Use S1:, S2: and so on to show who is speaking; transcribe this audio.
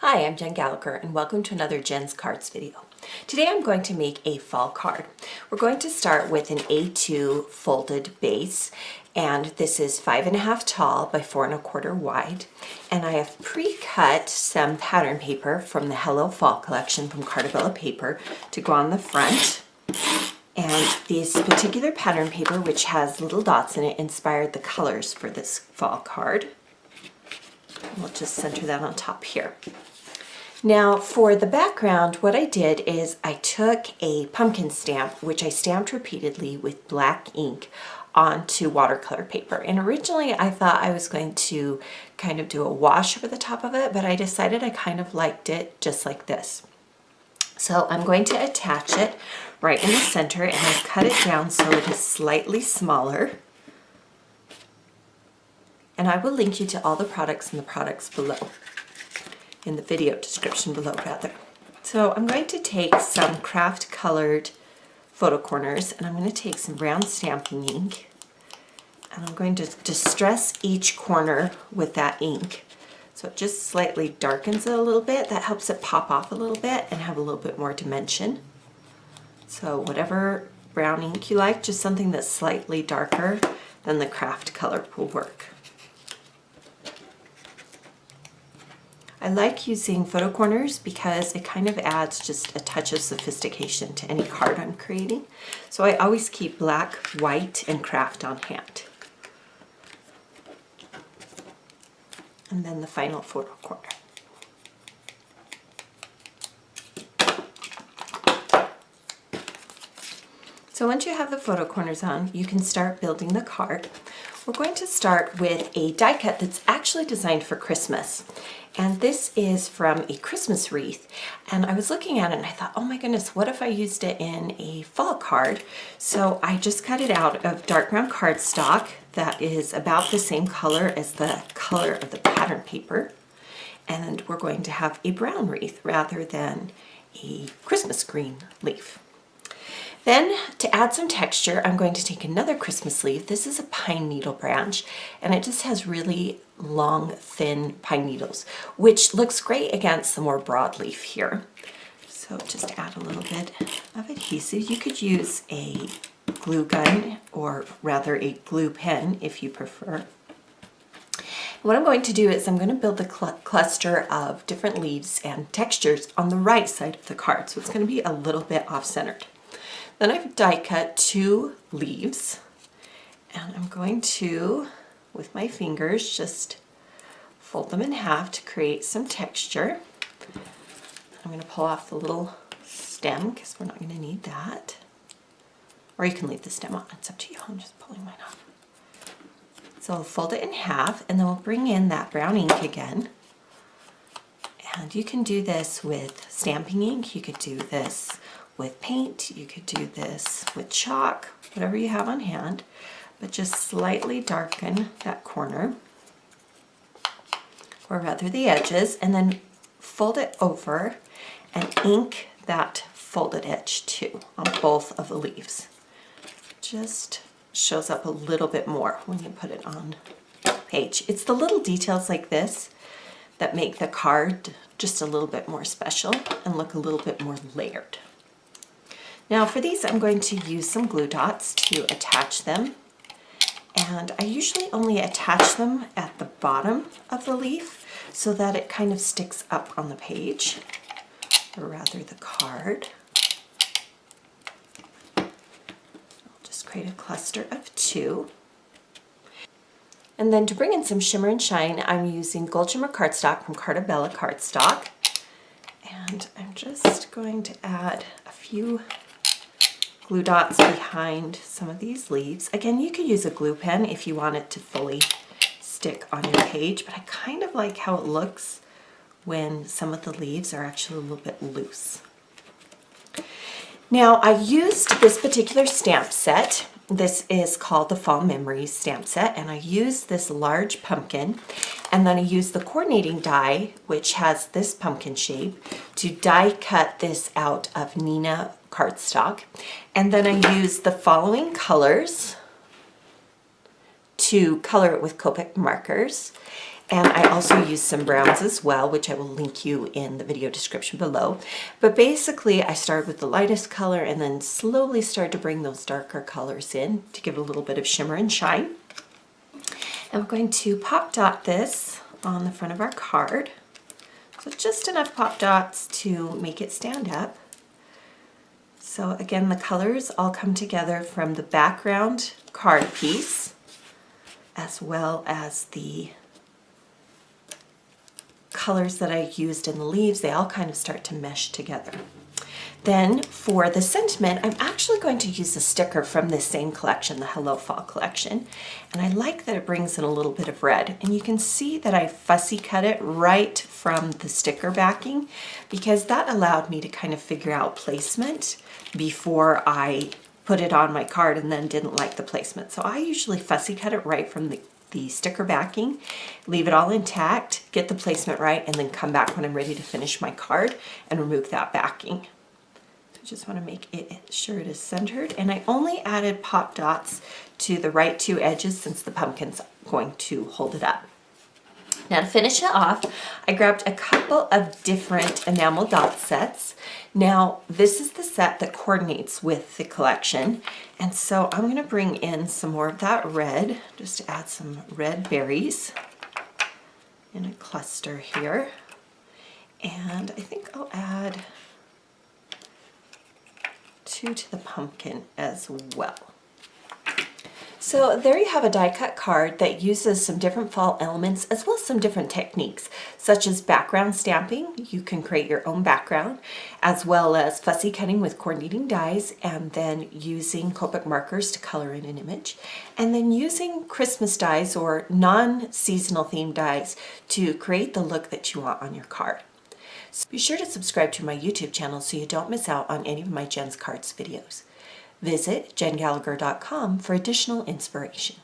S1: Hi, I'm Jen Gallacher and welcome to another Jen's Cards video. Today I'm going to make a fall card. We're going to start with an A2 folded base, and this is 5.5 tall by 4.25 wide. And I have pre-cut some pattern paper from the Hello Fall collection from Carta paper to go on the front. And this particular pattern paper, which has little dots in it, inspired the colors for this fall card. We'll just center that on top here. Now for the background, what I did is I took a pumpkin stamp, which I stamped repeatedly with black ink onto watercolor paper. And originally I thought I was going to kind of do a wash over the top of it, but I decided I kind of liked it just like this. So I'm going to attach it right in the center, and I've cut it down so it is slightly smaller. And I will link you to all the products in the products below. In the video description below rather. So I'm going to take some Kraft colored photo corners, and I'm going to take some brown stamping ink, and I'm going to distress each corner with that ink. So it just slightly darkens it a little bit. That helps it pop off a little bit and have a little bit more dimension. So whatever brown ink you like, just something that's slightly darker than the Kraft color will work. I like using photo corners because it kind of adds just a touch of sophistication to any card I'm creating. So I always keep black, white, and Kraft on hand. And then the final photo corner. So once you have the photo corners on, you can start building the card. We're going to start with a die cut that's actually designed for Christmas. And this is from a Christmas wreath. And I was looking at it and I thought, oh my goodness, what if I used it in a fall card? So I just cut it out of dark brown cardstock that is about the same color as the color of the pattern paper. And we're going to have a brown wreath rather than a Christmas green leaf. Then, to add some texture, I'm going to take another Christmas leaf. This is a pine needle branch, and it just has really long, thin pine needles, which looks great against the more broad leaf here. So just add a little bit of adhesive. You could use a glue gun, or rather a glue pen if you prefer. What I'm going to do is I'm going to build a cluster of different leaves and textures on the right side of the card, so it's going to be a little bit off-centered. Then I've die cut 2 leaves, and I'm going to, with my fingers, just fold them in half to create some texture. I'm going to pull off the little stem because we're not going to need that. Or you can leave the stem on, it's up to you. I'm just pulling mine off. So I'll fold it in half, and then we'll bring in that brown ink again. And you can do this with stamping ink, you could do this with paint, you could do this with chalk, whatever you have on hand, but just slightly darken that corner, or rather the edges, and then fold it over and ink that folded edge too on both of the leaves. Just shows up a little bit more when you put it on page. It's the little details like this that make the card just a little bit more special and look a little bit more layered. Now for these, I'm going to use some glue dots to attach them. And I usually only attach them at the bottom of the leaf so that it kind of sticks up on the page, or rather the card. I'll just create a cluster of 2. And then to bring in some shimmer and shine, I'm using Gold Shimmer Cardstock from Carta Cardstock. And I'm just going to add a few glue dots behind some of these leaves. Again, you could use a glue pen if you want it to fully stick on your page, but I kind of like how it looks when some of the leaves are actually a little bit loose. Now, I used this particular stamp set. This is called the Fall Memories stamp set, and I used this large pumpkin, and then I used the coordinating die, which has this pumpkin shape, to die cut this out of Neenah cardstock. And then I used the following colors to color it with Copic markers. And I also use some browns as well, which I will link you in the video description below. But basically I started with the lightest color and then slowly started to bring those darker colors in to give it a little bit of shimmer and shine. And we're going to pop dot this on the front of our card. So just enough pop dots to make it stand up. So again, the colors all come together from the background card piece as well as the colors that I used in the leaves. They all kind of start to mesh together. Then for the sentiment, I'm actually going to use a sticker from this same collection, the Hello Fall collection. And I like that it brings in a little bit of red. And you can see that I fussy cut it right from the sticker backing because that allowed me to kind of figure out placement before I put it on my card and then didn't like the placement. So I usually fussy cut it right from the sticker backing, leave it all intact, get the placement right, and then come back when I'm ready to finish my card and remove that backing. I just want to make it sure it is centered, and I only added pop dots to the right two edges since the pumpkin's going to hold it up. Now to finish it off, I grabbed a couple of different enamel dot sets. Now this is the set that coordinates with the collection, and so I'm going to bring in some more of that red, just to add some red berries in a cluster here. And I think I'll add 2 to the pumpkin as well. So there you have a die cut card that uses some different fall elements as well as some different techniques, such as background stamping. You can create your own background, as well as fussy cutting with coordinating dies, and then using Copic markers to color in an image, and then using Christmas dies or non-seasonal themed dies to create the look that you want on your card. So be sure to subscribe to my YouTube channel so you don't miss out on any of my Jen's Cards videos. Visit jengallacher.com for additional inspiration.